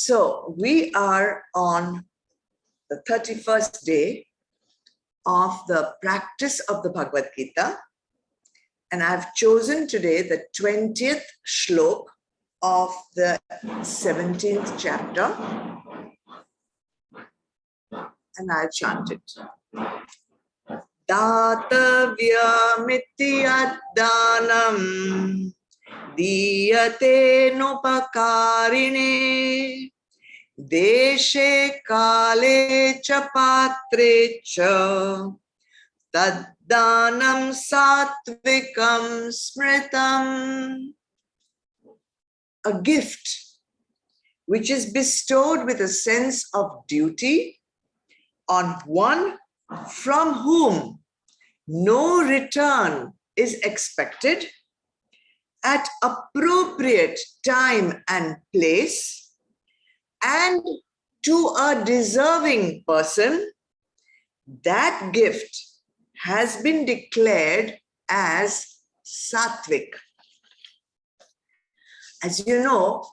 So we are on the 31st day of the practice of the Bhagavad Gita, and I've chosen today the 20th Shlok of the 17th chapter, and I'll chant it. Datavyamiti addanam diyate nupakarine deshe kale cha patre cha taddanam sattvikam smritam. A gift which is bestowed with a sense of duty on one from whom no return is expected at appropriate time and place, and to a deserving person, that gift has been declared as Sattvik. As you know,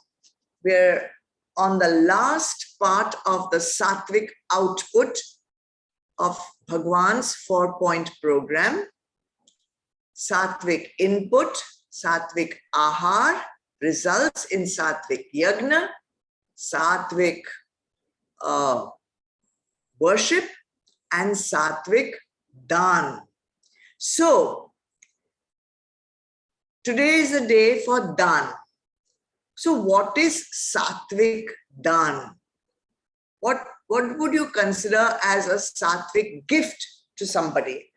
we're on the last part of the Sattvik output of Bhagavan's 4-point program. Sattvik input, Sattvik ahar results in Sattvik yagna, Sattvik worship, and Sattvic Daan. So, today is the day for Daan. So, what is Sattvic Daan? What would you consider as a Sattvic gift to somebody?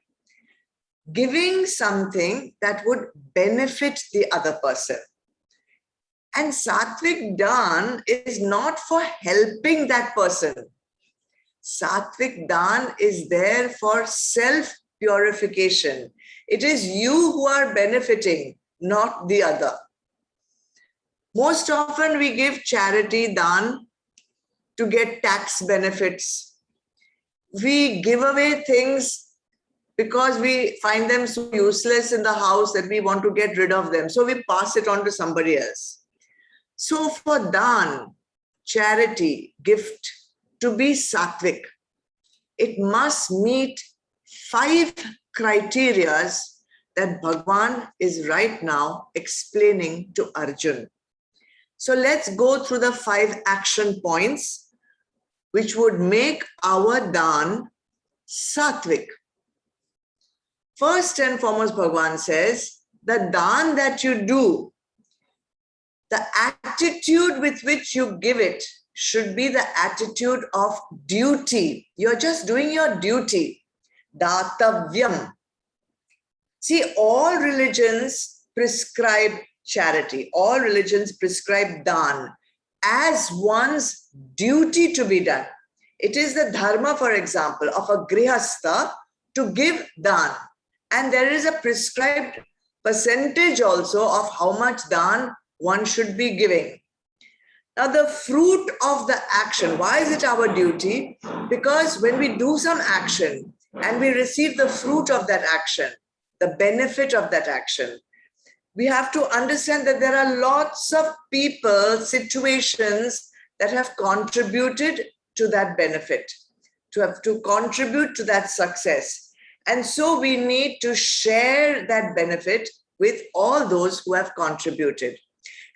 Giving something that would benefit the other person. And Sattvic Daan is not for helping that person. Sattvic Daan is there for self-purification. It is you who are benefiting, not the other. Most often we give charity daan to get tax benefits. We give away things because we find them so useless in the house that we want to get rid of them. So we pass it on to somebody else. So for daan, charity, gift, to be Sattvik, it must meet 5 criteria that Bhagavan is right now explaining to Arjuna. So let's go through the 5 action points which would make our daan Sattvik. First and foremost, Bhagavan says, the daan that you do, the attitude with which you give it should be the attitude of duty. You're just doing your duty. Datavyam. See, all religions prescribe charity. All religions prescribe daan as one's duty to be done. It is the dharma, for example, of a grihastha to give daan. And there is a prescribed percentage also of how much daan one should be giving. Now, the fruit of the action, why is it our duty? Because when we do some action and we receive the fruit of that action, the benefit of that action, we have to understand that there are lots of people, situations that have contributed to that benefit, to contribute to that success. And so we need to share that benefit with all those who have contributed.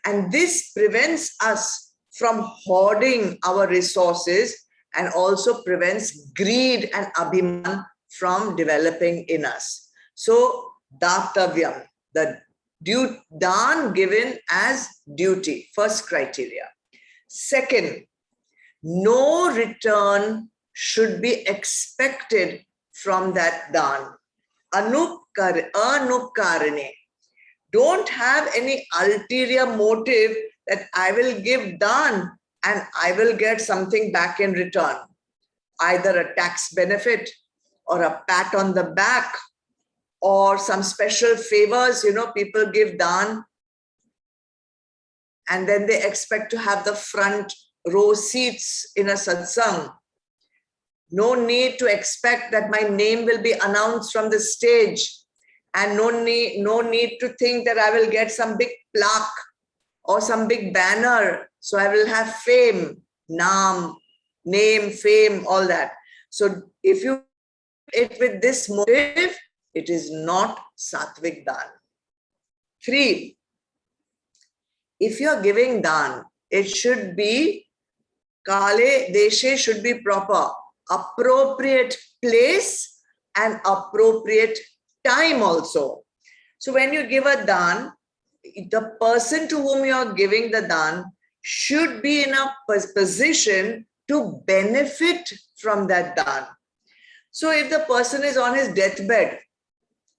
And this prevents us from hoarding our resources and also prevents greed and abhiman from developing in us. So, datavyam, the daan given as duty, first criteria. Second, no return should be expected from that daan. Anupkarane. Don't have any ulterior motive that I will give daan and I will get something back in return. Either a tax benefit or a pat on the back or some special favors. You know, people give daan and then they expect to have the front row seats in a satsang. No need to expect that my name will be announced from the stage, and no need to think that I will get some big plaque or some big banner, so I will have fame. naam, name, fame, all that. So if you it with this motive, it is not Sattvic Daan. 3, if you're giving Daan, it should be Kale Deshe, should be proper, appropriate place and appropriate time also. So when you give a Daan, the person to whom you are giving the Daan should be in a position to benefit from that Daan. So if the person is on his deathbed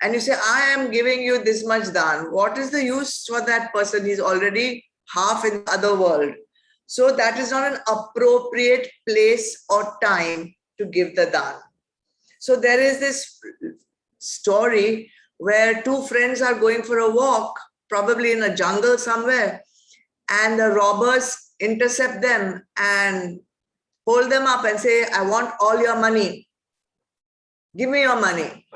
and you say, I am giving you this much Daan, what is the use for that person? He's already half in the other world. So that is not an appropriate place or time to give the Daan. So there is this story where 2 friends are going for a walk, probably in a jungle somewhere, and the robbers intercept them and hold them up and say, I want all your money. Give me your money.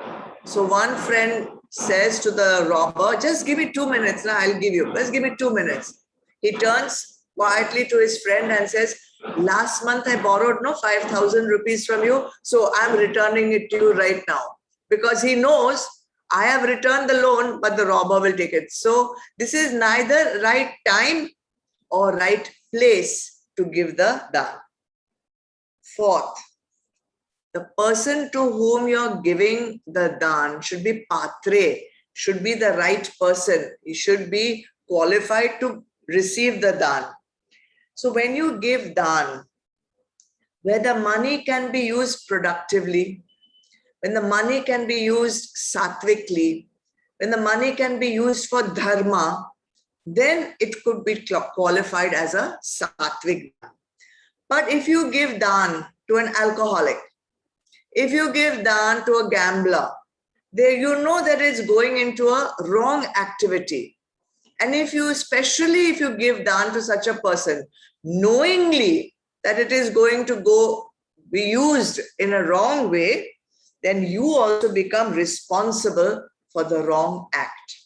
So one friend says to the robber, just give me 2 minutes, now I'll give you. Just give me 2 minutes. He turns quietly to his friend and says, last month I borrowed 5,000 rupees from you, so I'm returning it to you right now. Because he knows I have returned the loan, but the robber will take it. So this is neither right time or right place to give the Daan. 4th, the person to whom you're giving the Daan should be patre, should be the right person. He should be qualified to receive the Daan. So when you give Daan, where the money can be used productively, when the money can be used sattvically, when the money can be used for dharma, then it could be qualified as a Sattvic Daan. But if you give Daan to an alcoholic, if you give Daan to a gambler, there you know that it's going into a wrong activity. And especially if you give Daan to such a person, knowingly that it is going to be used in a wrong way, then you also become responsible for the wrong act.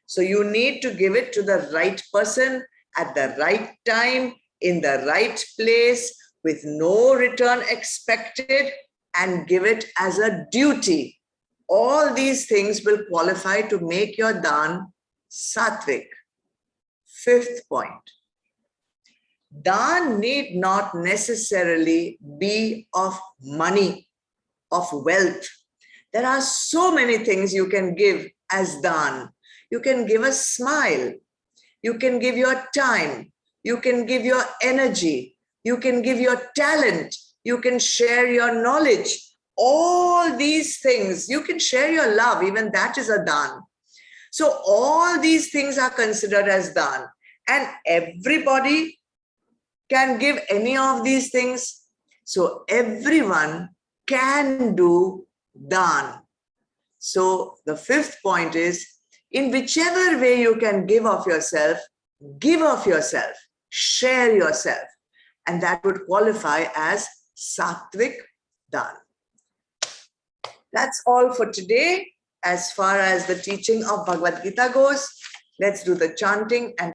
So you need to give it to the right person at the right time, in the right place, with no return expected, and give it as a duty. All these things will qualify to make your Daan Sattvik. 5th point, Daan need not necessarily be of money, of wealth. There are so many things you can give as Daan. You can give a smile. You can give your time. You can give your energy. You can give your talent. You can share your knowledge. All these things. You can share your love. Even that is a Daan. So all these things are considered as Daan. And everybody can give any of these things. So everyone can do Daan. So the 5th point is, in whichever way you can give of yourself, share yourself. And that would qualify as Sattvic Daan. That's all for today. As far as the teaching of Bhagavad Gita goes, let's do the chanting and